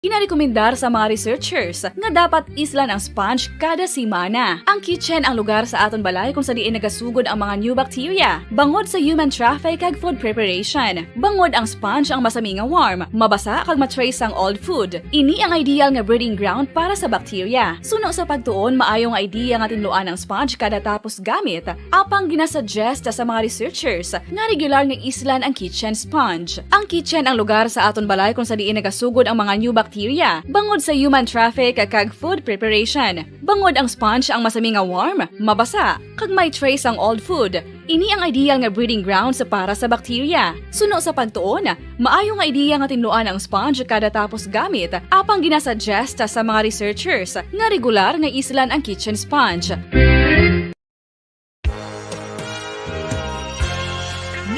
Ginarekomendar sa mga researchers nga dapat islan ang sponge kada semana. Ang kitchen ang lugar sa aton balay kung sa diin nagasugod ang mga new bacteria. Bangod sa human traffic kag food preparation. Bangod ang sponge ang masami nga warm, mabasa kag matrace ang old food. Ini ang ideal nga breeding ground para sa bacteria. Suno sa pagtuon, maayo nga idea nga tinluan ang sponge kada tapos gamit. Apang ginasuggest sa mga researchers nga regular nga islan ang kitchen sponge. Ang kitchen ang lugar sa aton balay kung sa diin nagasugod ang mga new bacteria. Bangod sa human traffic kag food preparation. Bangod ang sponge ang masami nga warm, mabasa, kag may trace ang old food. Ini ang ideal nga breeding grounds para sa bacteria. Suno sa pagtuon, maayo nga idea nga tinluan ang sponge kada tapos gamit, apang ginasuggest sa mga researchers nga regular nga islan ang kitchen sponge.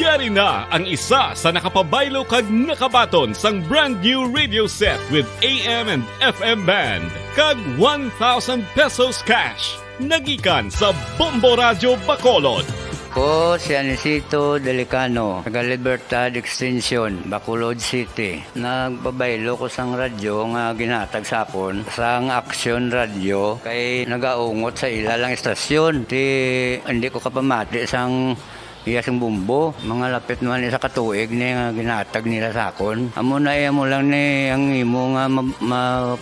Yari na ang isa sa nakapabaylo kag nakabaton sang brand new radio set with AM and FM band kag 1,000 pesos cash. Nagikan sa Bombo Radio Bacolod. Ko si Anisito Delicano, taga Libertad Extension, Bacolod City. Nagbabaylo ko sang radyo nga ginatag sapon sang Action Radio kay nagaungot sa ilalang estasyon. Hindi ko kapamati sang iyasang bumbo, mga lapit naman sa katuig ni nga ginatag nila sakon. Amo na mo lang ni ang imo nga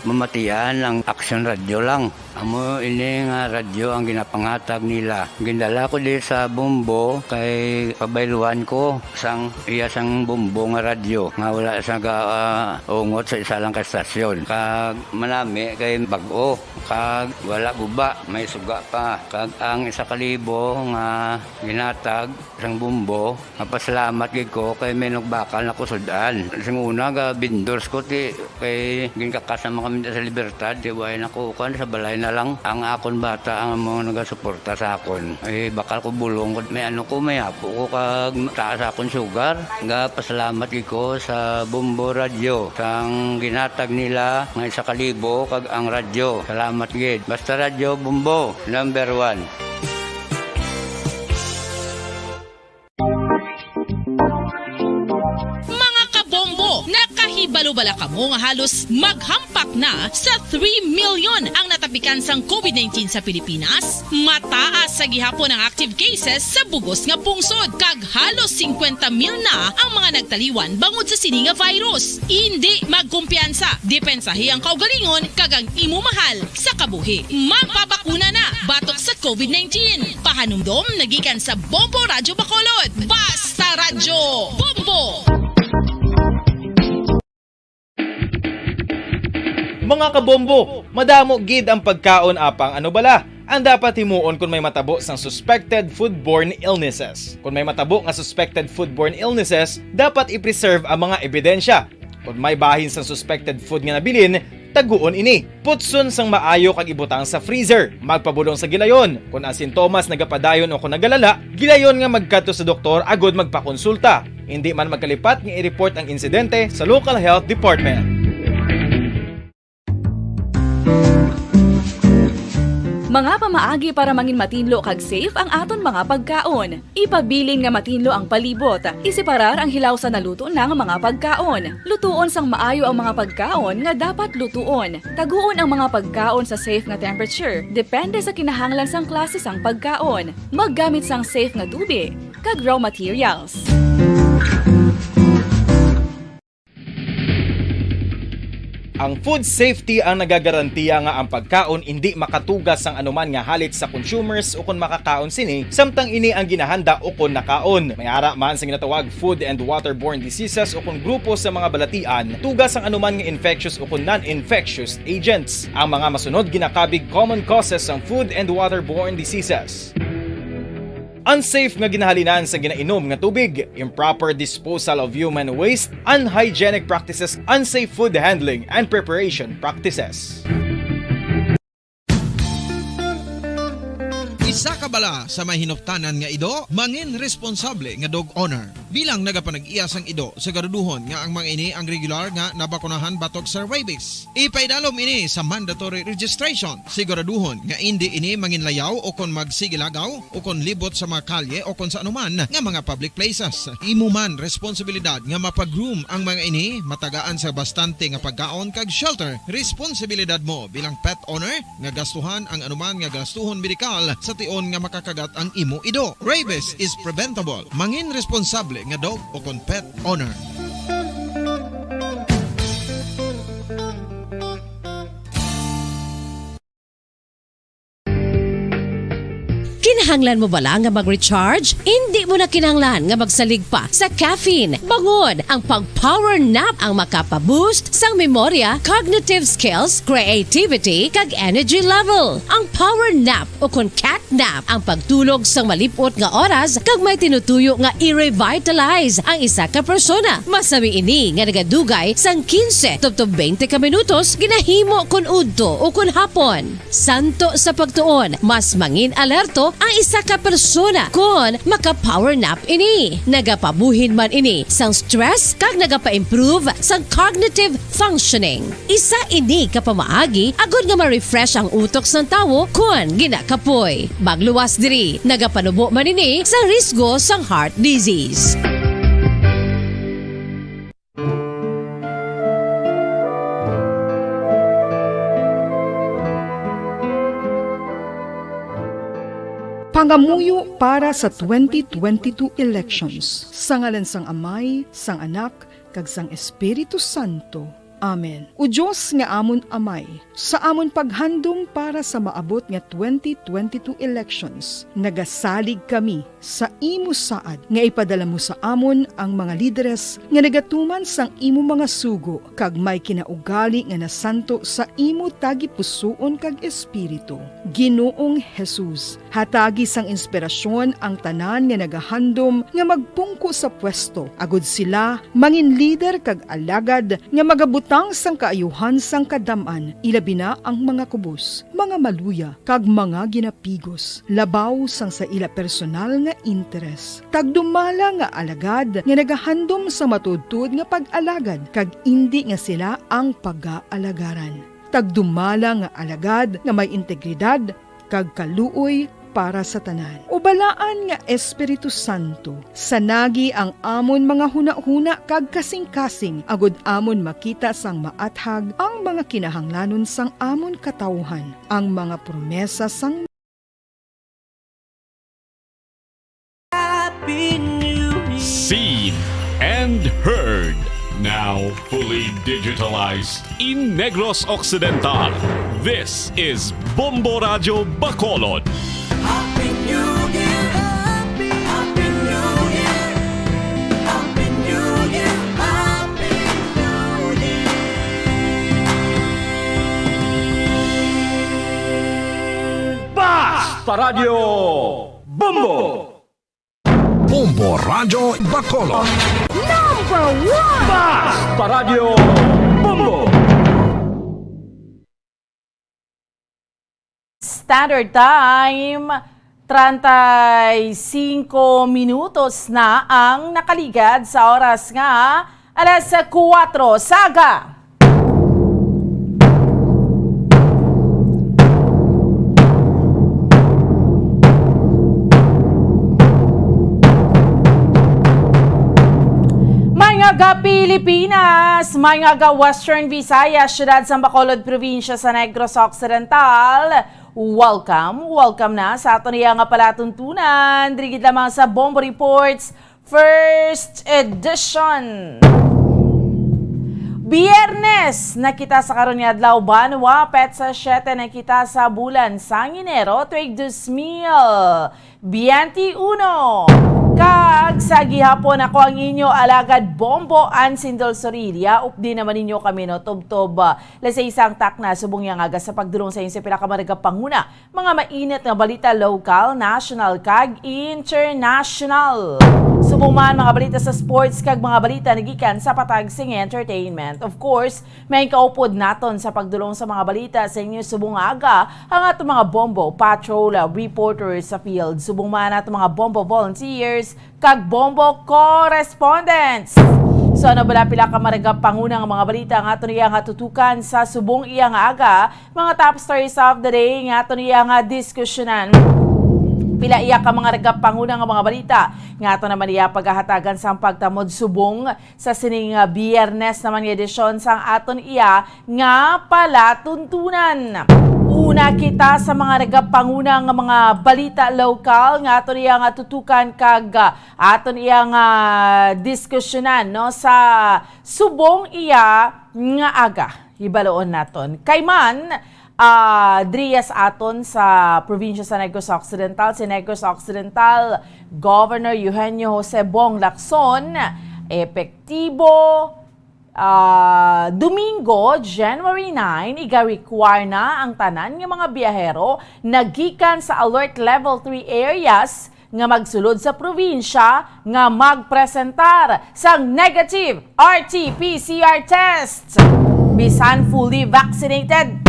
mamatian ang Action Radio lang. Amo ini nga radyo ang ginapangatag nila. Gindala ko di sa bumbo kay pabayluan ko sang iyasang bumbo nga radyo nga wala sa ungot sa isa lang ka estasyon. Kag manami kay bag-o, kag wala guba, may suga pa. Kag ang 1,000 nga ginatag sang bumbo, mapasalamat gid ko kay may nagbakal na kusudan. Sing una ga vendors ko ti kay ginkakasama kami sa Libertad, di way nako kan sa balay na lang ang akon bata ang mga nagasuporta sa akon. Ay bakal ko bulong ko may ano ko may apo ko kag taas akon sugar. Ga pasalamat gid ko sa Bombo Radio sang ginatag nila nga 1,000 kag ang radyo. Salamat gid. Basta Radio Bombo number 1. Nakahibalo-bala ka mo nga halos maghampak na sa 3 million ang natapikan sang COVID-19 sa Pilipinas. Mataas sa gihapon ang active cases sa bugos nga pungsod kag halos 50 mil na ang mga nagtaliwan bangod sa sini nga virus. Hindi magkumpiyansa, depensahi ang kaugalingon kag ang imo mahal sa kabuhi. Magpabakuna na batok sa COVID-19. Pahanumdom nagikan sa Bombo Radio Bacolod. Basta Radyo Bombo! Mga kabombo, madamo gid ang pagkaon apang ano bala ang dapat himuon kung may matabo sang suspected foodborne illnesses. Kung may matabo nga suspected foodborne illnesses, dapat i-preserve ang mga ebidensya. Kung may bahin sang suspected food nga nabilin, taguon ini. Putson sang maayo kag ibutang sa freezer. Magpabulong sa gilayon. Kung ang sintomas nagapadayon o kung nagalala, gilayon nga magkadto sa doktor agod magpakonsulta. Hindi man magkalipat nga i-report ang insidente sa local health department. Mga pamaagi para mangin matinlo kag safe ang aton mga pagkaon. Ipabilin nga matinlo ang palibot. Isiparar ang hilaw sa naluto ng mga pagkaon. Lutuon sang maayo ang mga pagkaon nga dapat lutuon. Taguon ang mga pagkaon sa safe nga temperature. Depende sa kinahanglan sang klase sang pagkaon. Maggamit sang safe nga tubig kag raw materials. Ang food safety ang nagagarantiya nga ang pagkaon hindi makatugas sang anuman nga halit sa consumers o kung makakaon sini, samtang ini ang ginahanda o kung nakaon. May ara man sa ginatawag food and waterborne diseases o kung grupo sa mga balatian, tugas ang anuman nga infectious o kung non-infectious agents. Ang mga masunod ginakabig common causes ng food and waterborne diseases. Unsafe nga ginahalinan sa ginainom nga tubig, improper disposal of human waste, unhygienic practices, unsafe food handling, and preparation practices. Isa ka bala sa may hinuptanan nga ido, mangin responsable nga dog owner. Bilang nagapanag-iyas ang ido, siguraduhon nga ang mga ini ang regular nga nabakunahan batok sa rabies. Ipaidalom ini sa mandatory registration. Siguraduhon nga hindi ini manginlayaw o kon magsigilagaw o kon libot sa mga kalye o kon sa anuman nga mga public places. Imo man responsibilidad nga mapag-groom ang mga ini, matagaan sa bastante nga pagkaon kag shelter. Responsibilidad mo bilang pet owner nga gastuhan ang anuman nga gastuhon medikal sa tion nga makakagat ang imo ido. Rabies is preventable. Mangin responsable nga dog o kon pet owner. Kinahanglan mo bala nga mag-recharge? Hindi mo na kinahanglan nga magsalig pa sa caffeine. Bangod ang pag-power nap ang makapaboost sang memorya, cognitive skills, creativity, kag energy level. Ang power nap o kon cat nap ang pagtulog sang malipot nga oras kag may tinutuyo nga i-revitalize ang isa ka persona. Masami ini nga nagadugay sang 15 to 20 ka minutos ginahimo kun udto o kun hapon. Santo sa pagtuon, mas mangin alerto ang isa ka persona kung maka-power nap ini. Nagapabuhin man ini sang stress kag nagapa-improve sang cognitive functioning. Isa ini kapamaagi agud nga ma-refresh ang utok sang tawo kung ginakapoy. Magluwas diri, nagapanubo man ini sa risgo sang heart disease. Pangamuyo para sa 2022 elections. Sa ngalan sang Amay, sang Anak, kag sang Espiritu Santo. Amen. O Diyos nga amon Amay, sa amon paghandom para sa maabot nga 2022 elections, nagasalig kami sa imo saad nga ipadala mo sa amon ang mga lideres nga nagatuman sang imo mga sugo kag may kinaugali nga nasanto sa imo tagipusoon kag espiritu. Ginoong Jesus, hatagi sang inspirasyon ang tanan nga nagahandom nga magpungko sa pwesto. Agud sila mangin leader kag alagad nga magabutang sang kaayuhan sang kadaman, ilabi na ang mga kubos, mga maluya kag mga ginapigos, labaw sang sa ila personal nga interes. Tagdumala nga alagad nga nagahandom sa matudtod nga pag-alagad kag indi nga sila ang pag-aalagaran. Tagdumala nga alagad nga may integridad kag kaluoy para sa tanan. Ubalaan nga Espiritu Santo, sanagi ang amon mga huna-huna kag kasing-kasing, agud amon makita sang maathag ang mga kinahanglanon sang amon katawhan, ang mga promesa sang Seen and heard. Now fully digitalized in Negros Occidental. This is Bombo Radio Bacolod. Happy New Year, Happy New Year, Happy New Year, Happy New Year. Basta Radio Bombo! Bombo Radio Bacolod. Number 1! Basta Radio Bombo! Standard Time, 35 minutos na ang nakaligad sa oras nga alas 4 Saga. Mga Pilipinas, mga Western Visayas, siyudad sa Bacolod, probinsya sa Negros Occidental. Welcome na sa ato niya nga palatuntunan. Dirigid lamang sa Bombo Reports First Edition. Biyernes, nakita sa karon nga adlaw banwa, petsa 7 nakita sa bulan sang Enero, tuig 2023. 21. Kag sa gihapon ako ang inyo alagad Bombo Ansindol Sorilia. Updi naman ninyo kami no tubtob sa isang takna subong yang aga sa pagdulong sa inyo sa pinakamarga panguna. Mga mainit na balita local, national kag international. Subong man mga balita sa sports kag mga balita nagikan sa patag sing entertainment. Of course, may kaupod naton sa pagdulong sa mga balita sa inyo subong aga ang atong mga bombo patrol reporters sa field. Subong man atong mga bombo volunteers kag bombo correspondents. So ano bala pila ka maragap pangunang mga balita nga ato niya nga tutukan sa subong iya nga aga, mga top stories of the day nga ato niya nga diskusyonan. Pila iya ka mga ragap pangunang mga balita nga ato naman iya paghahatagan sa pagtamod subong sa sining Biyernes naman nga edisyon sang aton iya nga palatuntunan. Una kita sa mga nagpangunang mga balita local nga aton iya nga tutukan kag aton iya nga diskusyonan no sa subong iya nga aga hibaloon naton kay man Drias aton sa probinsya sa Negros Occidental, si Negros Occidental Governor Eugenio Jose Bong Lacson epektibo Domingo, January 9, iga-require na ang tanan ng mga biyahero nagikan sa Alert Level 3 areas nga magsulod sa probinsya nga magpresentar sang negative RT-PCR test bisan fully vaccinated.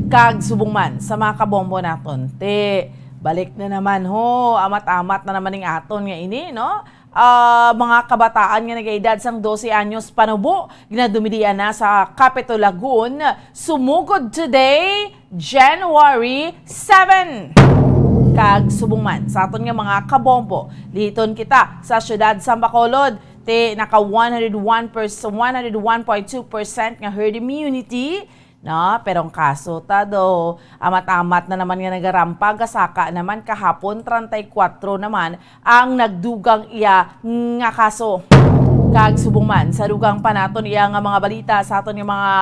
Kag subong man sa mga kabombo naton, balik na naman ho, amat-amat na naman ng aton nga ini, no? Mga kabataan nga nag-edad sang 12 anyos panubo, ginadumidian na sa Capitol Lagoon, sumugod today, January 7. Kag subong man sa aton nga mga kabombo, liton kita sa syudad sa Bacolod, naka 101.2% nga herd immunity, no, pero ang kaso tado amat-amat na naman nga nagarampag kasaka naman kahapon 34 naman ang nagdugang iya nga kaso. Kag subong man sa dugang panaton iya nga mga balita sa aton nga mga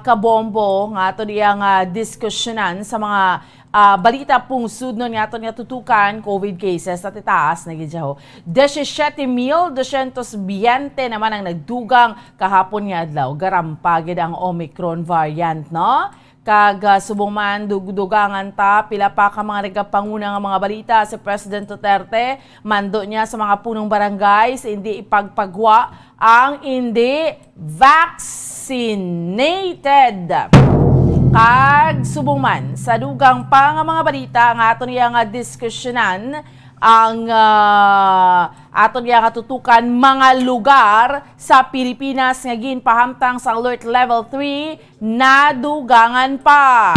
kabombo nga aton iya nga diskusyonan sa mga balita pungsud nun nga aton nga tutukan COVID cases at itaas na gidyaho. 17,220 naman ang nagdugang kahapon nga adlaw. Garampagid ang Omicron variant, no? Kag subong man dugdugangan ta pila pa ka mga nagapanguna nga mga balita si President Duterte mando niya sa mga punong barangay sa hindi ipagpagwa ang hindi vaccinated. Kag subong man sa dugang pa nga mga balita nga aton niya nga diskusyonan ang aton niya nga tutukan mga lugar sa Pilipinas nga ginpahamtang sa Alert Level 3 na dugangan pa.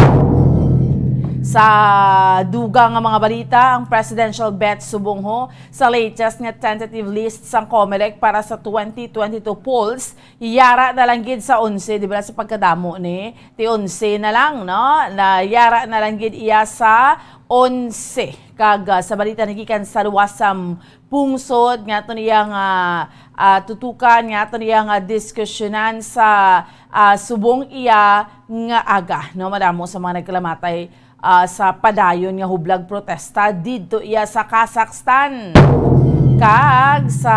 Sa dugang nga mga balita, ang presidential bet subong ho sa latest nga tentative list sang COMELEC para sa 2022 polls, yara na lang gid sa 11, di ba sa pagkadamo ni, ti 11 na lang, no? Na yara na lang gid iya sa 11. Kag sa balita nagikan sa luwasam pungsod nga ato niyang tutukan nga ato niyang diskusyonan sa subong iya nga aga, no? Madamo sa mga nagkalamatay sa padayon nga hublag protesta didto iya sa Kazakhstan. Kag sa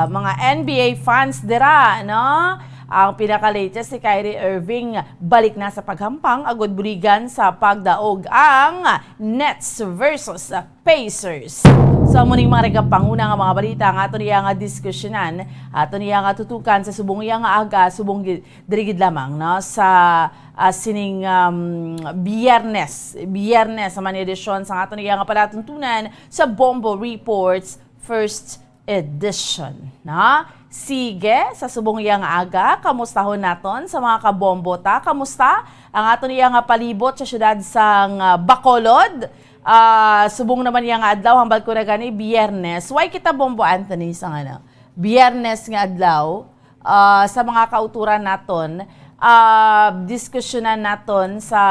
mga NBA fans dira, no? Ang pinaka-latest si Kyrie Irving balik na sa paghampang agod buligan sa pagdaog ang Nets versus Pacers. So muning mga regapanguna nga mga balita nga ato niya nga diskusyonan, ato niya nga tutukan sa subong iya nga aga, subong dirigid lamang, no? Sa sining Biyernes naman edisyon sa ato niya nga palatuntunan sa Bombo Reports First Edition, no? Sige, sa subong iya nga aga, kamustahon naton sa mga kabombota. Kamusta ang aton iya nga palibot sa syudad sang Bacolod? Subong naman iya nga adlaw hambal ko na gani Biyernes. Why kita Bombo Anthony sa nga Biyernes nga adlaw sa mga kauturan naton, diskusyonan naton sa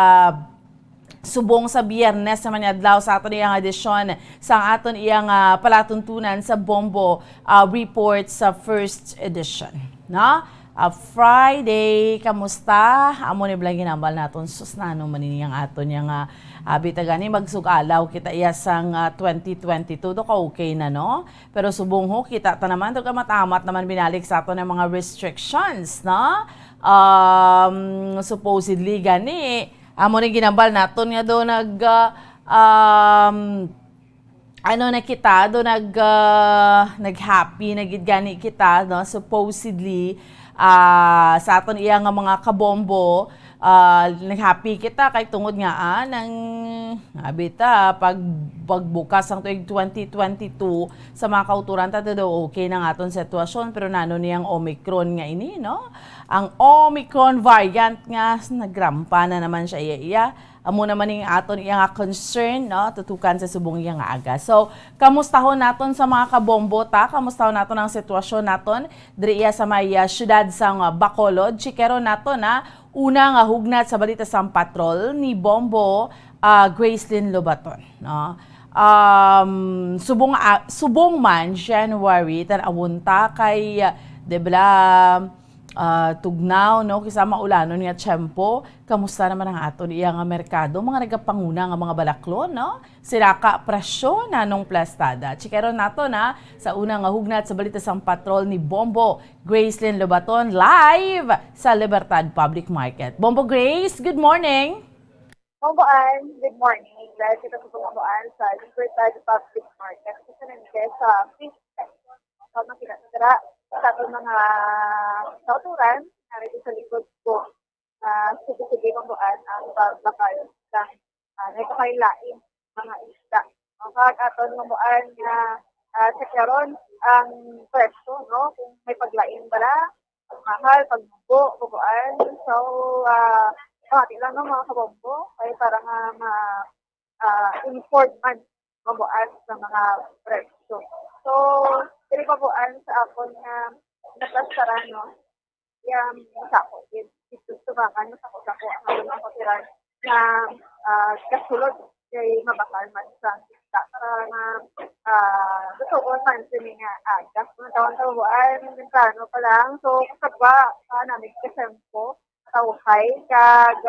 subong sa Biyernes naman adlaw sa aton iyang edisyon sa aton iyang palatuntunan sa Bombo Report sa First Edition, no? Friday. Kamusta? Amo ni blang ginambal naton sus na ano maniniyang aton yang bitagani magsugalaw kita iya sang 2022 do ka okay na no. Pero subong ho kita ta naman to ka matamat naman binalik sa aton ng mga restrictions no. Supposedly gani amo ni ginambal naton nga do nag ano na kita do nag-happy nagid gani kita no supposedly sa aton iya nga mga kabombo nag-happy kita kay tungod nga nang abita pagbukas ang tuig 2022 sa mga kauturan ta do okay na nga aton sitwasyon pero nano niyang Omicron nga ini no ang Omicron variant nga nagrampa na naman siya iya amo naman ning aton iya nga concern no tutukan sa subong iya nga aga. So kamustahon naton sa mga kabombo ta, kamustahon naton ang sitwasyon naton diri iya sa may syudad sang Bacolod. Chikero naton una nga hugnat sa balita sang patrol ni Bombo Gracelyn Lobaton no. Subong man January tan-awunta kay debla tugnaw no kisama ulanon nga tiyempo kamusta naman ang aton iya nga merkado mga nagapanguna nga mga balaklon no siraka presyo nanong plastada chikero nato na sa una nga hugnat sa balita sang patrol ni Bombo Gracelyn Lobaton live sa Libertad Public Market. Bombo Grace, good morning. Bomboan, good morning. Dahil kita sa Bomboan sa Libertad Public Market. Kasi nandiyan sa fish section. So, makinatara sa itong mga kauturan na rin sa likod ko sige-sige Bomboan ang pagbakal ng nakakailain mga isda. Ang aton Bomboan na sa karon ang presyo, no? Kung may paglain bala, mahal, pagbubo, Bomboan. So, pati lang ng mga kabombo ay para nga ma-inform man Bomboan sa mga presyo. So, dili Bomboan sa akon na napasaran, no? Yung masako, yung tumakan, masako ang halong ang patiran na kasulod kay mabakal man sa isda para nga gusto ko man sa mga agas. Mga taon-taon Bomboan, mintrano pa lang. So, kasabwa namin kasempo, tawhay, kag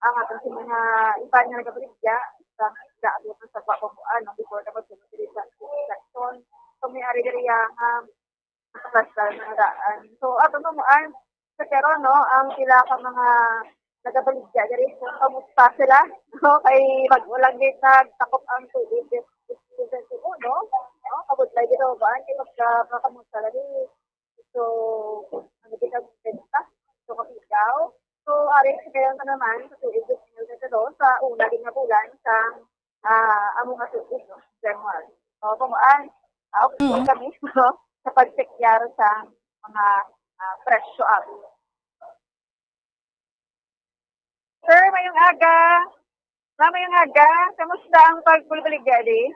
ang atong sa mga iba nga nagabaligya sa isda at yung sabwa Bomboan, no? Before na magsunod sa section. So, may ari diri ang plastar na daan. So, ato Bomboan, sa karon no, ang pila ka mga nagabaligya diri kung kamusta sila, no? Kay pag-ulang din nagtakop ang tubig no? Kabudlay dito Bomboan, kay kamusta diri. So, ano kita benta? So, kapigaw. So, ari sa karon ka naman sa tuig dito sa una din nga bulan sa among nga tuig, no? January. So, Bomboan, okay kami no? Sa pagsekyar sa mga presyo up. Sir, mayong aga. Mayong aga. Kamusta ang pagbulibaligya di?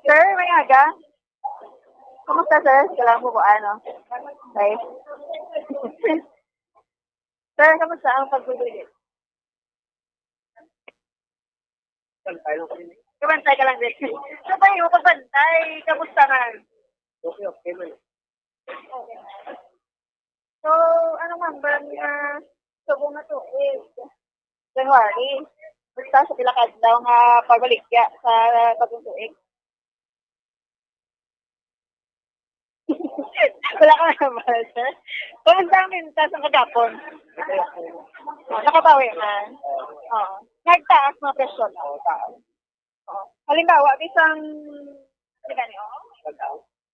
Sir, mayong aga. Kamusta sir? Kailangan mo po ano? Okay. Sir, kamusta ang pagbulibaligya? Kabantay ka lang din. So, tayo mo pagbantay. Kamusta man? Okay man. Okay. So, ano man ba subong na to is January. Basta sa pilakad daw nga pagbaligya sa bagong tuig. Wala ka naman, sir. Kung ang mintas ang kagapon. Nakabawi man. Nagtaas mga presyo na. Halimbawa, bisang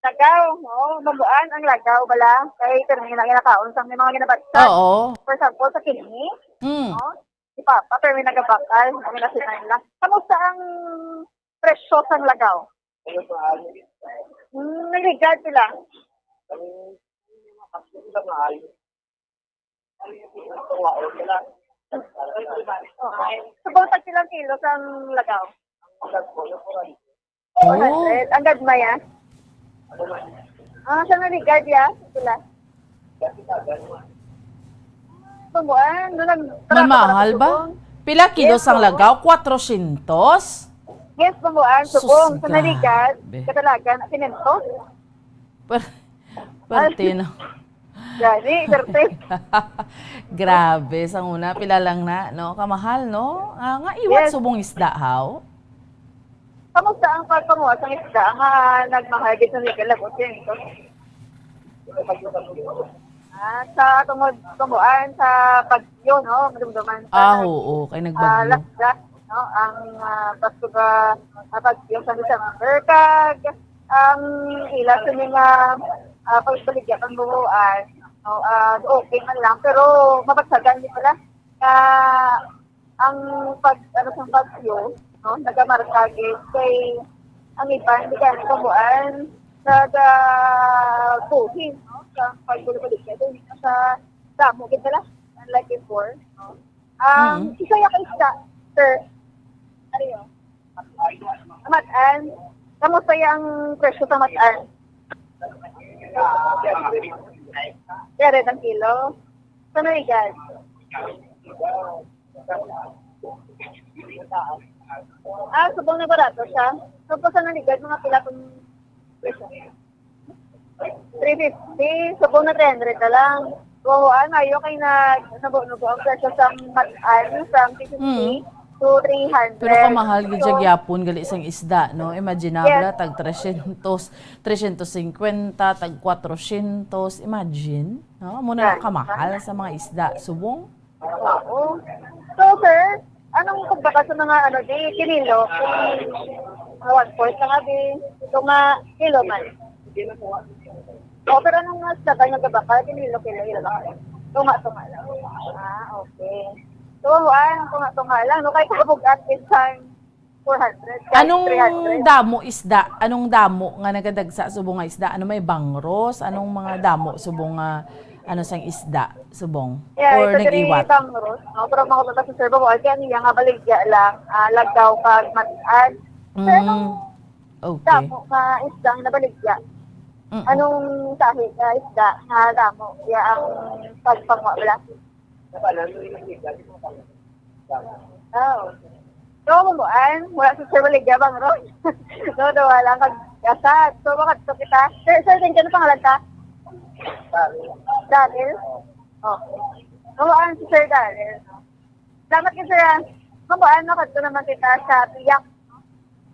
Lagaw, Bomboan, ang lagaw bala. Kaya ito na ginakaon sa may mga ginabagsan. Oo. For example, sa kidney, si Papa, pero may nagabakal, may nasinan lang. Kamusta ang presyo sa lagaw? Naligad sila. So, tag silang kilo sa lagaw? 400. Ang gadmaya? Sa naligad ya? Sila? Bomboan, mahal ba? Pila kilos ang lagaw? 400? Yes, Bomboan, subong. Sa naligad, katalagan, 500. Pertino. Gani, certain. Grabe, sa una, pila lang na, no? Kamahal, no? Nga iwat Yes. subong isda, how? Kamusta ang pagpamuha sa isda nga nagmahagit sa legal ako sinto? Sa tungod tumuan sa pagyo, no? Madumduman sa Oo, kay nagbagyo. lasda, no? Ang pagsuga pagyo sa December. Kag ang ila sa mga pagbaligya pang buuan, no? Okay man lang, pero mapagsagan din pala. Ang sa pagyo, no, nagamarkage kay ang iba hindi ka nakabuan buhin, no, sa pagbulubalik doon sa damo kita lang, unlike before, no. Isaya ka isa, sir, ano yun? Matan, kamusta yung presyo sa matan? Kaya ang kilo? Saan na igad? Subong na barato siya. So, po sa naligad, mga pila kung presyo. 350, subong na 300 na lang. Buhuan, ayaw kayo nabunubo ang presyo sa matan from 250 to 300. Pero kamahal gid siya gyapon gali isang isda, no? Imaginable tag 300, 350, tag 400, imagine, no? Muna kamahal sa mga isda subong. Oo. So, sir, anong pagbaka sa mga kinilo? Kung 1/4 na nga ito nga kilo man. Pero anong mas sabay nagabaka? Kinilo lang. Tunga lang. Okay. So, tunga lang. No, kahit kabugat isang 400. Anong 300. damo isda? Anong damo nga nagadagsa subong nga isda? Ano may bangros? Anong mga damo subong nga sang isda subong? Yeah, Or ito nag-iwat? Bangros, no? Pero makapagpunta sa Serbo, kaya niya nga baligya lang, lagdaw kag matian. Pero Okay. damo ka isda nga nabaligya. Anong sahi ka isda nga damo? Ya ang pagpangwa wala. So, wala sa Serbo Ligya Bangros. So, wala kag kasat. So, makadto kita. Sir, din ka na pangalan ka? Daniel? Okay. Kamuan si Sir Daniel. Salamat ka, sir. Kamuan, nakadto naman kita sa Piyak.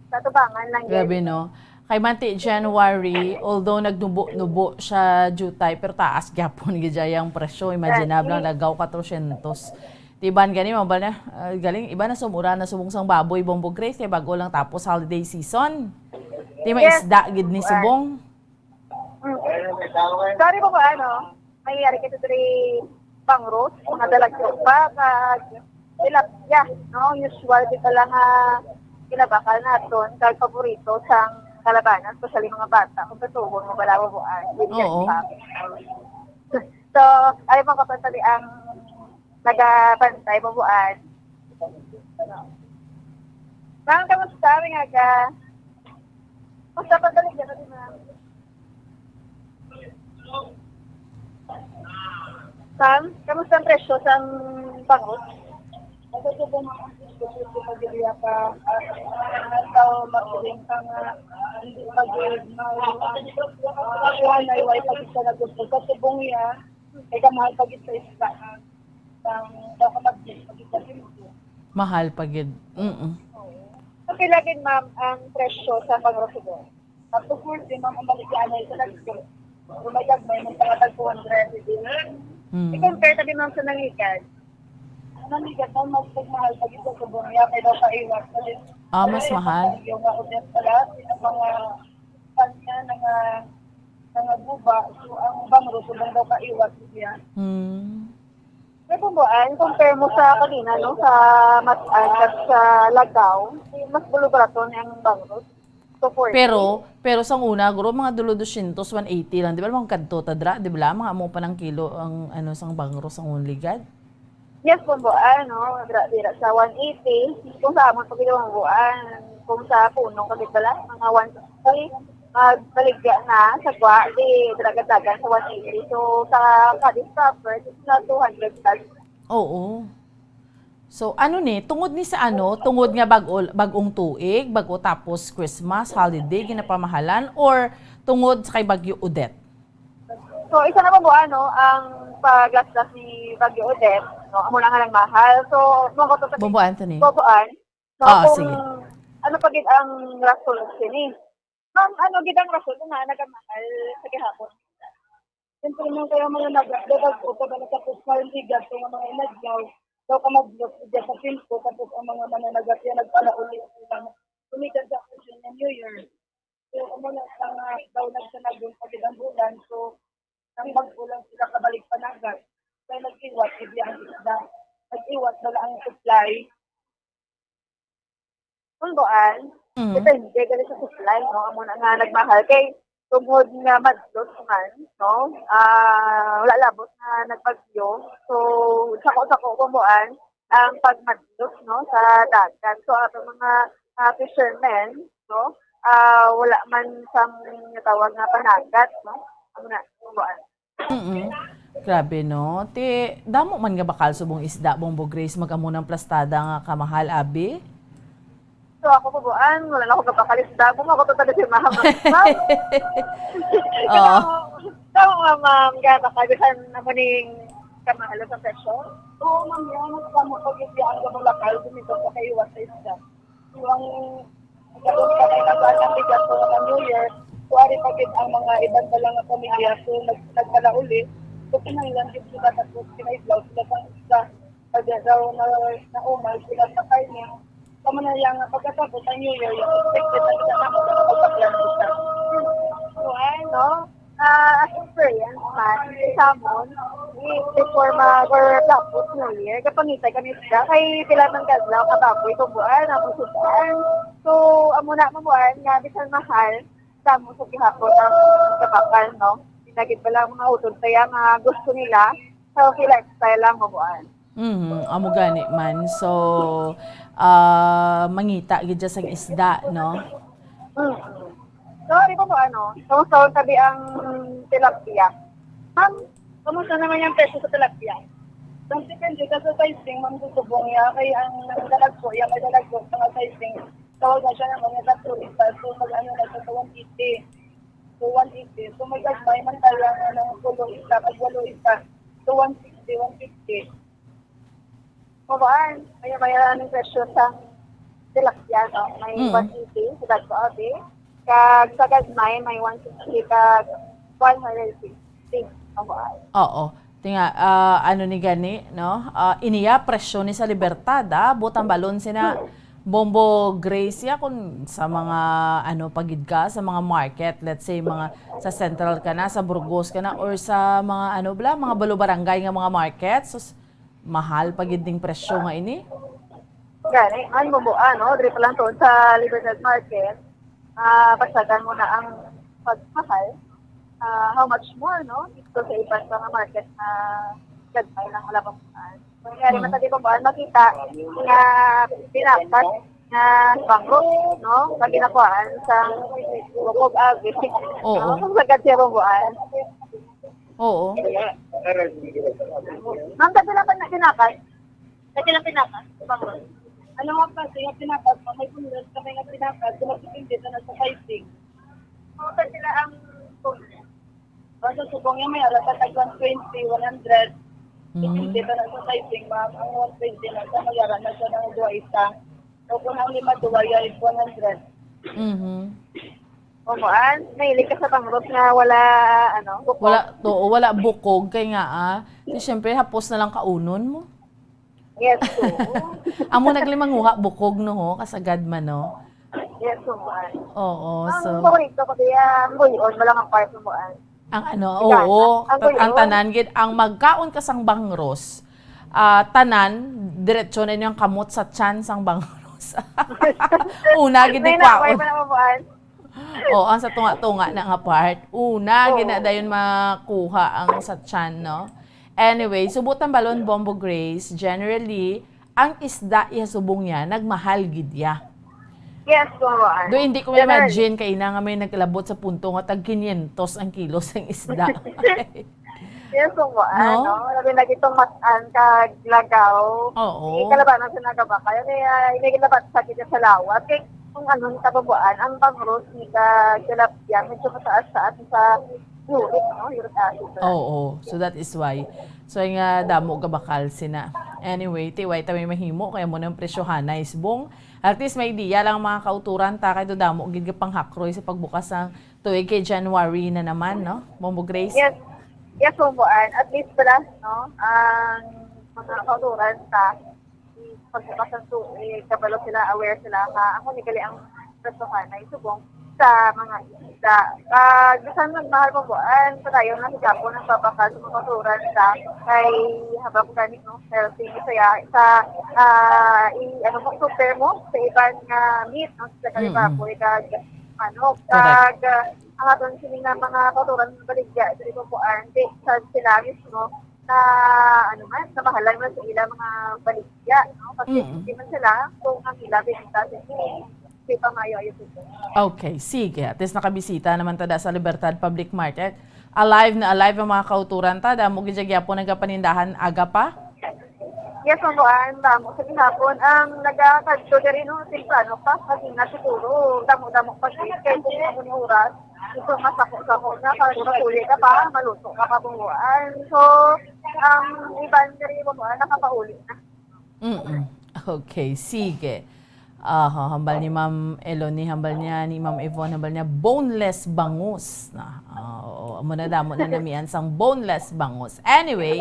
Sa Tubangan lang yun. Grabe, no? Kay Manti January, although nagnubo-nubo siya jutay, pero taas gyapon gidjayang presyo. Imaginable lang lagaw 400. Tiban gani mabal na galing iba na sumura na subong sang baboy Bombo Grace kay bago lang tapos holiday season. Di may isda gid ni subong. Sorry po may yari kita dari Bangros, mga dalagyo pa, tilapia, no? Usual dito lang kinabakal naton, kag paborito sang kalabanan, especially mga bata, kung katubon mo wala bubuan. Oo. So, ay mga kapatali ang nagabantay bubuan. Ma'am, kamusta? Nga ka? Kamusta pagdalig yan natin, ma'am? Sam, kamusta ang presyo sa bangot? Ito po po mga presyo pag-iliya ka ikaw makiling ka nga hindi pag-iwan na iway pag-isa na gusto. Kasi bungya, ay kamahal pag-isa isla. Daw ka pag-isa dito. Mahal pagid. So, kilagin ma'am ang presyo sa pag-rosigo. Tapos din ma'am, ang baligyan ay sa nagsigo. Rumayag may magpangatag 200 din. I-compare tabi ma'am sa nangikan. Ang nangikan ma'am, mas mahal pag ito sa bumya, kaya daw kaiwas. Mas mahal. Yung audience pala, ang mga kanya nga guba, so ang bangro, so lang daw kaiwas niya. Pero buwan, compare mo sa kanina, no, sa Matan at sa Lagaw, mas bulubraton ang bangro. So, Pero sang una, guro mga dulo 200, 180 lang. Di ba mga kadto tadra? Di ba mga amo pa ng kilo ang sang bangro sang unligad? Yes, kung buwan, no, dira sa 180, kung sa amon pagkilawang buwan, kung sa punong kagitala, mga 160, magbaligya na sa kwa, di dragadagan sa 180. So, sa Cadiz proper, it's na 200 plus. Oo. So, tungod ni sa tungod nga bagong tuig, bago tapos Christmas, holiday, ginapamahalan, or tungod sa kay Bagyo Odette? So, isa na po po, ang paglaslas ni Bagyo Odette, no? Amo na nga lang mahal. So, mga ko to Bombo Anthony. Boboan, no? Kung, Sige. ano pa gid ang rason sini? Ma'am, gid ang rason nga nagamahal sa gihapon. Siyempre naman kaya mga nagdadag o kabala sa puspal ligat sa mga inadlaw, daw ka mag-vlog sa Pilco, tapos ang mga mananagat yan nagpalauli sila. Tumigan sa New Year. So, na daw nagsanagon pag ang bulan, so, ang magbulang sila kabalik panagat. Kaya nag-iwat, ibig ang isda. Nag-iwat na ang supply. Kung doon, depende gali sa supply, no? Amo na nga nagmahal. Kay, tungod nga madlos man, no? Wala labot na nagbagyo. So, sako-sako kumuan ang pagmadlos, no? Sa dagat. So, ato mga fishermen, no? Wala man sang tawag nga panagat, no? Amo na, kumuan. Grabe no. Damo man nga bakal subong isda Bombo Grace mag-amo ng plastada nga kamahal abi. So ako po buan, wala na ako kapakalisda. Bumako to talaga si ma'am. So, ma'am, gata kabisan na mo ning kamahalo sa presyo. Oo, ma'am, yan. Kamo pag hindi ang gabang lakal, dumito sa kayo sa isda. So, ang gabang sa kayo ang bigat po ng New Year, kuwari pagid ang mga ibang dalang na pamilya, so nagpala uli, so pinanglan din sila tapos pinaislaw sila sa isda. Pag daw na umal sila sa kainin, kamo na yung pagkatapos ang New Year, yung expected na kita naman sa pagpaplan isa. So, as experience man, sa amon, before mag-lapos New Year, kapangitay kami sila, kay pila ng gazlaw, kababoy, tubuan, apusutan. So, amo na mabuan, nga bisan mahal, sa mo sa gihapon ang kapakal, no? Pinagit pa lang mga utod, kaya nga gusto nila, sa lifestyle lang mabuan. Amo gani man. So, mangita gid sa isda, no? So, di ba po kamusta tabi ang tilapia? Ma'am, kamusta naman yung presyo sa tilapia? So, depende ka sa sizing, ma'am, susubong niya. Kaya ang dalagpo, yung may dalagpo sa mga sizing, tawag na siya naman yung turista. So, mag-ano na siya sa 180. So, 180. So, may gagmay man tayo ang pulo isa, pag walo isa. So, 160, 150. Mabaan, may ng presyo sa tilapia, no? May 180, sa dalagpo, abi. Kag sa gagmay, may 160, kag 160. Mabaan. Oo. Tinga, ano ni gani, no? Iniya presyo ni sa Libertad, butang balon sina Bombo Grace ya kung sa mga pagid ka sa mga market, let's say mga sa Central ka na, sa Burgos ka na, or sa mga mga balo-barangay nga mga market, so mahal pagid ding presyo nga ini. Gani, diri pa lang to sa Libertad Market, pasagan mo na ang pagmahal. How much more, no? Ito sa ibang mga market na gagmay ng alapamuan. Kung nangyari matali pa ba, makita nga pinapat nga bangro, no? Pag ginakuhaan sa bukog agi. Oo. Kung sagad siya bumbuan. Oo. Ma'am, kasi lang na pinakat? Kasi lang pinakat? Bangro. Ano nga pa, yung pinakat, may punulat kami nga pinakat, kumagpipindit na sa sizing. So, kasi sila ang basta subong niya may alat at 120, 100. Hindi pa na sa sizing, ma'am. Ang 120 na sa magaran na siya ng duwa isa. So kung ang 5 duwa, ay 100. Umuan, mahilig ka sa pangrot na wala, bukog. Wala bukog. Kaya nga, siyempre, hapos na lang kaunon mo. Yes, so. Amo naglimang bukog, no, ho? Kasagad man, no? Yes, umuan. Oo, so. Ang paborito ko diya, buyon, wala kang part umuan. Ang ang tanan gid ang magkaon ka sang bangros. Tanan diretso na yung kamot sa tiyan sang bangros. Una gid ni kwaon. Ang sa tunga-tunga na nga part. Una gid na dayon makuha ang sa tiyan, no. Anyway, subutan balon Bombo Grace, generally ang isda subong niya nagmahal gid ya. Yes, kuhaan. Doon hindi ko imagine kay ina nga may nagkalabot sa punto nga tag 500 ang kilos ng isda. Yes, kuhaan. No? Labi na itong masan kag lagaw. Oo. Kalabanan sa nagaba kayo. Kaya inigilabat sa kita sa lawat. Kaya kung kababuan, ang pangros ni ka tilapia, medyo mataas sa uric, no? Uric acid. Oo, so that is why. So nga damo ka bakal sina. Anyway, tiway ta may mahimo kaya mo nang presyohan na isbong. At least may idea lang mga kauturan ta kay do damo gid ka panghakroy sa pagbukas ng tuig kay January na naman, no? Bombo Grace. Yes, Bomboan. At least pala, no? Ang mga kauturan sa pagbukas ng tuig, kabalo sila, aware sila ka. Ako ni gali ang presyohan na isubong sa mga isda. Gusto magmahal po buwan sa tayo na higapo ng papakal sa mga kauturan sa kay habang ganit, no? Healthy saya sa compare mo sa ibang meat, no? Sa kalibaboy, manok, ang aton sining nga mga kauturan ng baligya, sa ito po di sa sila mismo na na mahalan man sa ilang mga baligya, no? Kasi hindi man sila kung ang ilang binita sa Okay, sige. At least nakabisita naman tada sa Libertad Public Market. Alive na alive ang mga kauturan tada. Mo gidjagya po nagapanindahan aga pa? Yes, Mambuan. Damo sa gihapon. Ang nagakadto diri no temprano pa kasi nga siguro damo-damo pa kay kung ano oras. Ito masako-sako na kasi matuli ka pa, maluto ka pa Mambuan. So, ang iban diri Mambuan nakapauli na. Okay, sige. Hambal ni Ma'am Eloni, hambal niya ni Ma'am Yvonne, hambal niya boneless bangus. Muna damo na namian sang boneless bangus. Anyway,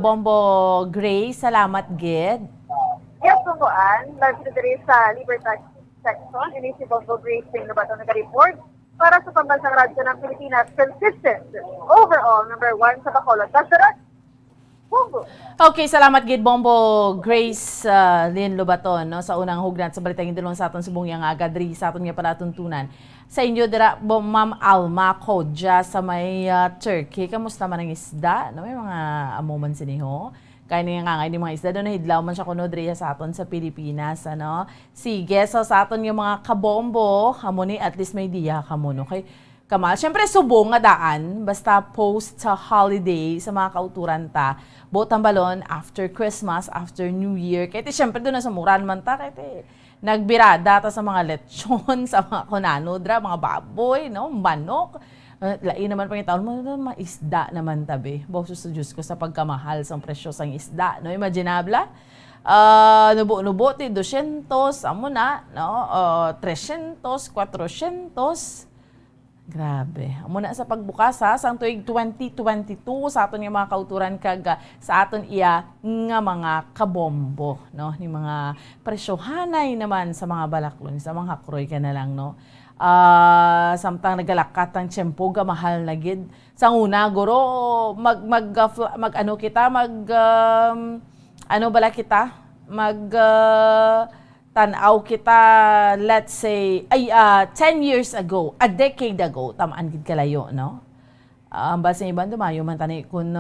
Bombo Gray, salamat gid. Yes, Mambuan. Live diri sa Libertad section. Ini si Bombo Gray na ba ito nag-report para sa pambansang radyo ng Pilipinas. Consistent. Overall, number 1 sa Bacolod. That's Bombo. Okay, salamat gid Bombo Grace Lynn Lobaton, no, sa unang hugnat sa balitang indulong sa aton subong yang agadri sa aton nga palatuntunan. Sa inyo dira Ma'am Alma Kodja sa may Turkey, kamusta man ang isda? No, may mga amuman siniho. Kaya nga ni mga isda doon nahidlaw man siya kuno diri sa aton sa Pilipinas, ano. Sige, so sa aton yung mga kabombo, amo ni at least may diya kamo no kay Kamal. Siyempre, subong nga daan, basta post sa holiday sa mga kauturan ta. Botang balon after Christmas, after New Year. Kaya siyempre doon na sa muran man ta. Kaya nagbirada ta sa mga lechon, sa mga kunanodra, mga baboy, no? Manok. Lain naman pang taon mo, maisda naman tabi. Boso sa Diyos ko sa pagkamahal sa presyo sang isda. No? Imaginabla? Nubo-nubo, 200, amo na, no? 300, 400. Grabe. Muna sa pagbukas ha, sa tuig 2022 sa aton nga mga kauturan kag sa aton iya nga mga kabombo, no? Ni mga presyohanay naman sa mga balaklon, sa mga hakroy ka na lang, no? Samtang nagalakat ang tiyempo ga mahal na gid. Sa una guro ano kita tanaw kita, let's say, 10 years ago, a decade ago, tamaan gid kalayo, no? Ang basa iban dumayo man tani kun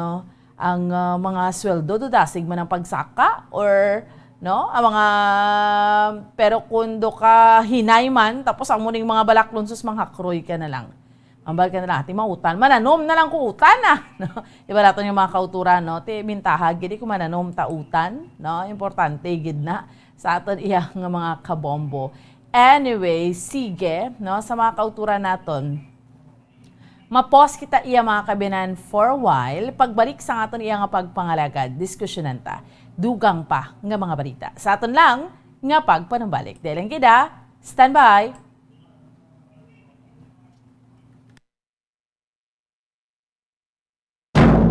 ang mga sweldo dudasig man ang pagsaka or no, ang mga pero kundo ka hinay man tapos ang muning mga balaklon sus mga hakroy ka na lang. Ambal ka na lang, ati mautan. Mananom na lang ko utan, no? Iba nato yung mga kauturan, no? Ti bintaha, gidi ko mananom ta utan, no? Importante, gid na sa aton iya nga mga kabombo. Anyway, sige, no? Sa mga kauturan naton, mapos kita iya mga kabinan for a while. Pagbalik sa aton iya nga pagpangalagad, diskusyonan ta. Dugang pa nga mga balita. Sa aton lang, nga pagpanambalik. Dahil lang gida, stand by.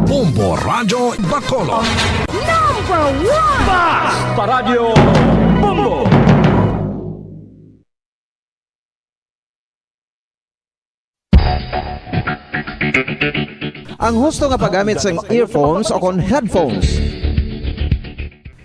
Bombo Radyo Bacolod. Number 1! Basta Radio Bombo! Ang husto nga paggamit sa earphones o kon headphones.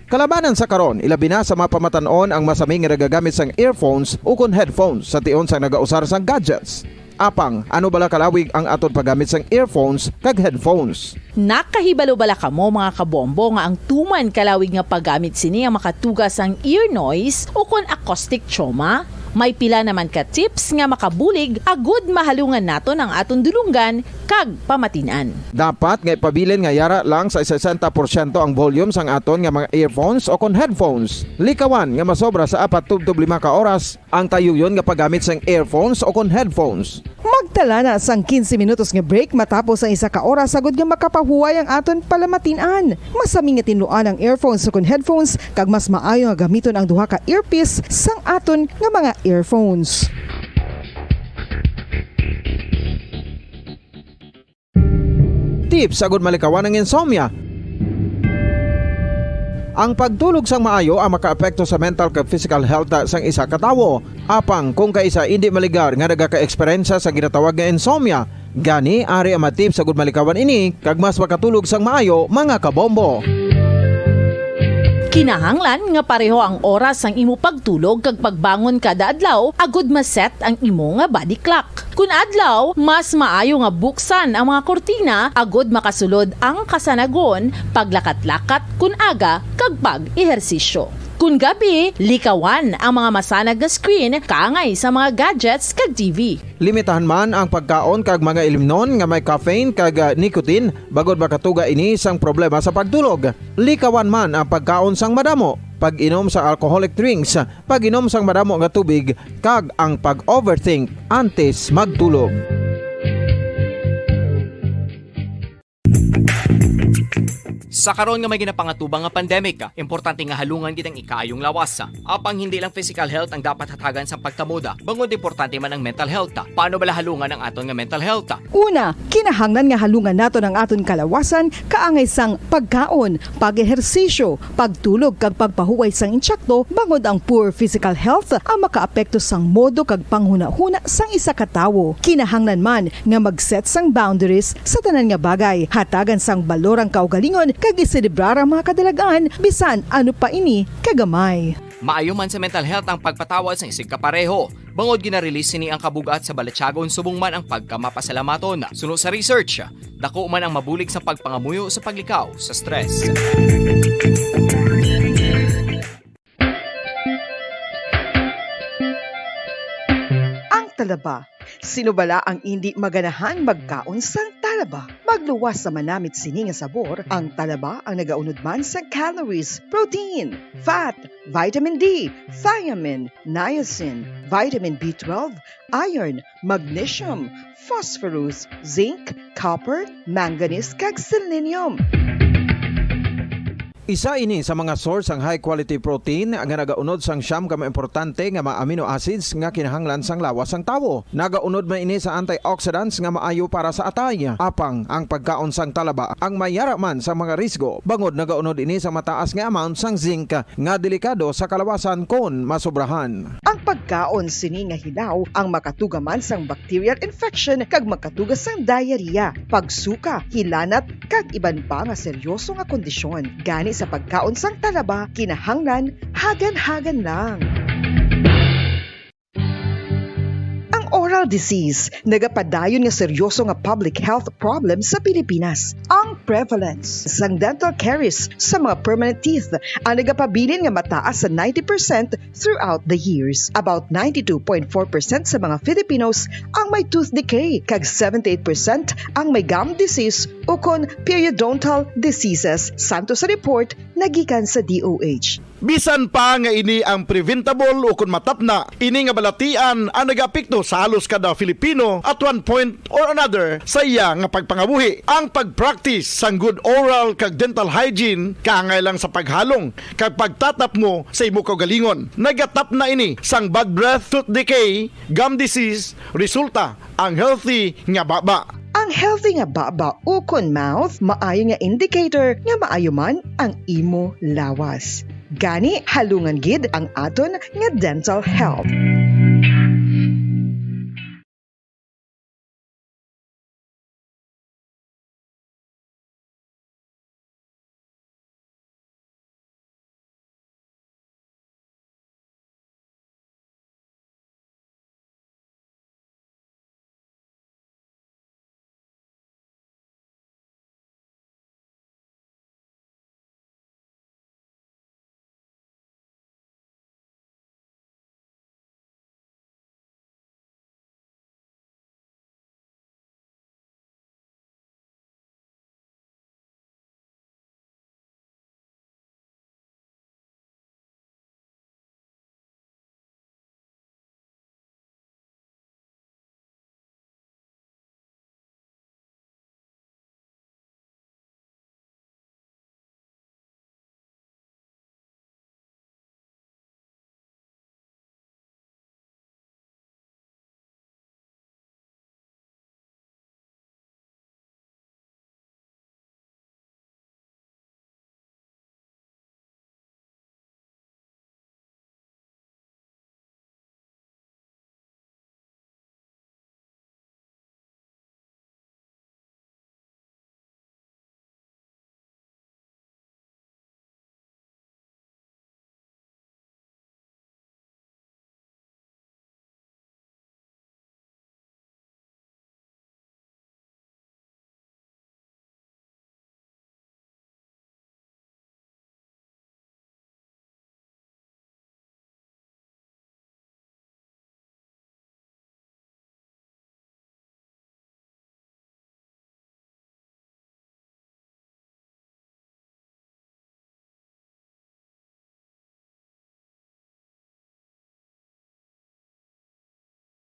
Kalabanan sa karon, ilabi na sa mapamatanon ang masaming nga nagagamit sang earphones o kon headphones sa tion sang nagausar sang gadgets. Apang, ano bala kalawig ang aton paggamit sang earphones kag headphones? Nakahibalo bala kamo mga kabombo nga ang tuman kalawig nga paggamit sini ang makatugas ang ear noise o kon acoustic trauma? May pila naman ka tips nga makabulig agud mahalungan naton ang aton dulunggan kag pamatinan. Dapat nga ipabilin nga yara lang sa 60% ang volume sang aton nga mga earphones o kon headphones. Likawan nga masobra sa 4-5 ka oras ang tayuyon nga paggamit sang earphones o kon headphones. Magtala na sang 15 minutos nga break matapos ang 1 ka oras sagod nga makapahuway ang aton palamatinan. Masami nga tinluan ang earphones o kon headphones kag mas maayo nga gamiton ang duha ka earpiece sang aton nga mga earphones. Tips sagod malikawan ang insomnia. Ang pagtulog sang maayo ang makaapekto sa mental kag physical health sang isa ka tawo. Apang kung kaisa hindi maligar nga nagaka-eksperyensya sa ginatawag nga insomnia, gani ari ang matip sagud malikawan ini kag mas makatulog sang maayo mga kabombo. Kinahanglan nga pareho ang oras ang imo pagtulog kag pagbangon kada adlaw agud maset ang imo nga body clock. Kun adlaw, mas maayo nga buksan ang mga kortina agud makasulod ang kasanagon, paglakat-lakat kun aga kag pag-ehersisyo. Kun gabi, likawan ang mga masanag nga screen kaangay sa mga gadgets kag TV. Limitahan man ang pagkaon kag mga ilimnon nga may caffeine kag nicotine bagod makatuga ini sang problema sa pagtulog. Likawan man ang pagkaon sang madamo, pag-inom sa alcoholic drinks, pag-inom sang madamo nga tubig kag ang pag-overthink antes magtulog. Sa karon nga may ginapangatubang nga pandemic, importante nga halungan gitang ikaayong lawas. Apang hindi lang physical health ang dapat hatagan sa pagtamuda, bangod importante man ang mental health. Paano bala halungan ang aton nga mental health? Una, kinahanglan nga halungan nato ang aton kalawasan kaangay sang pagkaon, pag-ehersisyo, pagtulog kag pagpahuway sang insyakto bangod ang poor physical health ang makaapekto sang modo kag panghuna-huna sang isa ka tawo. Kinahanglan man nga mag-set sang boundaries sa tanan nga bagay, hatagan sang balorang kaugalingon kag iselebrar ang mga kadalagaan bisan ano pa ini kagamay. Maayo man sa mental health ang pagpatawad sa isig kapareho. Bangod ginarelease ni ang kabugat sa Balatyagon subong man ang pagkamapasalamaton. Suno sa research, dako man ang mabulig sa pagpangamuyo sa paglikaw sa stress. Ang talaba. Sino bala ang hindi maganahan magkaon sang talaba? Magluwas sa manamit sini nga sabor, ang talaba ang nagaunod man sa calories, protein, fat, vitamin D, thiamine, niacin, vitamin B12, iron, magnesium, phosphorus, zinc, copper, manganese kag selenium. Isa ini sa mga source ang high quality protein nga nagaunod sang siyam ka importante nga mga amino acids nga kinahanglan sang lawas sang tawo. Nagaunod man ini sa antioxidants nga maayo para sa atay. Apang ang pagkaon sang talaba ang mayara man sa mga risgo. Bangod nagaunod ini sa mataas nga amount sang zinc nga delikado sa kalawasan kon masobrahan. Ang pagkaon sini nga hilaw ang makatuga man sang bacterial infection kag makatuga sang diarrhea, pagsuka, hilanat kag iban pa nga seryoso nga kondisyon. Gani sa pagkaon sang talaba, kinahanglan hagan-hagan lang. Ang oral disease, nagapadayon nga seryoso nga public health problem sa Pilipinas. Ang prevalence sang dental caries sa mga permanent teeth ang nagapabilin nga mataas sa 90% throughout the years. About 92.4% sa mga Filipinos ang may tooth decay, kag 78% ang may gum disease o kon periodontal diseases, santo sa report nagikan sa DOH. Bisan pa nga ini ang preventable o kung matapna, ini nga balatian ang nag-apekto sa halos kada Filipino at one point or another sa iya nga pagpangabuhi. Ang pag-practice sang good oral kag dental hygiene kaangay lang sa paghalong kag pagtatap mo sa imo kaugalingon. Nagatap na ini sang bad breath, tooth decay, gum disease, resulta ang healthy nga baba. Ang healthy nga baba o kon mouth, maayo nga indicator nga maayo man ang imo lawas. Gani halungan gid ang aton nga dental health.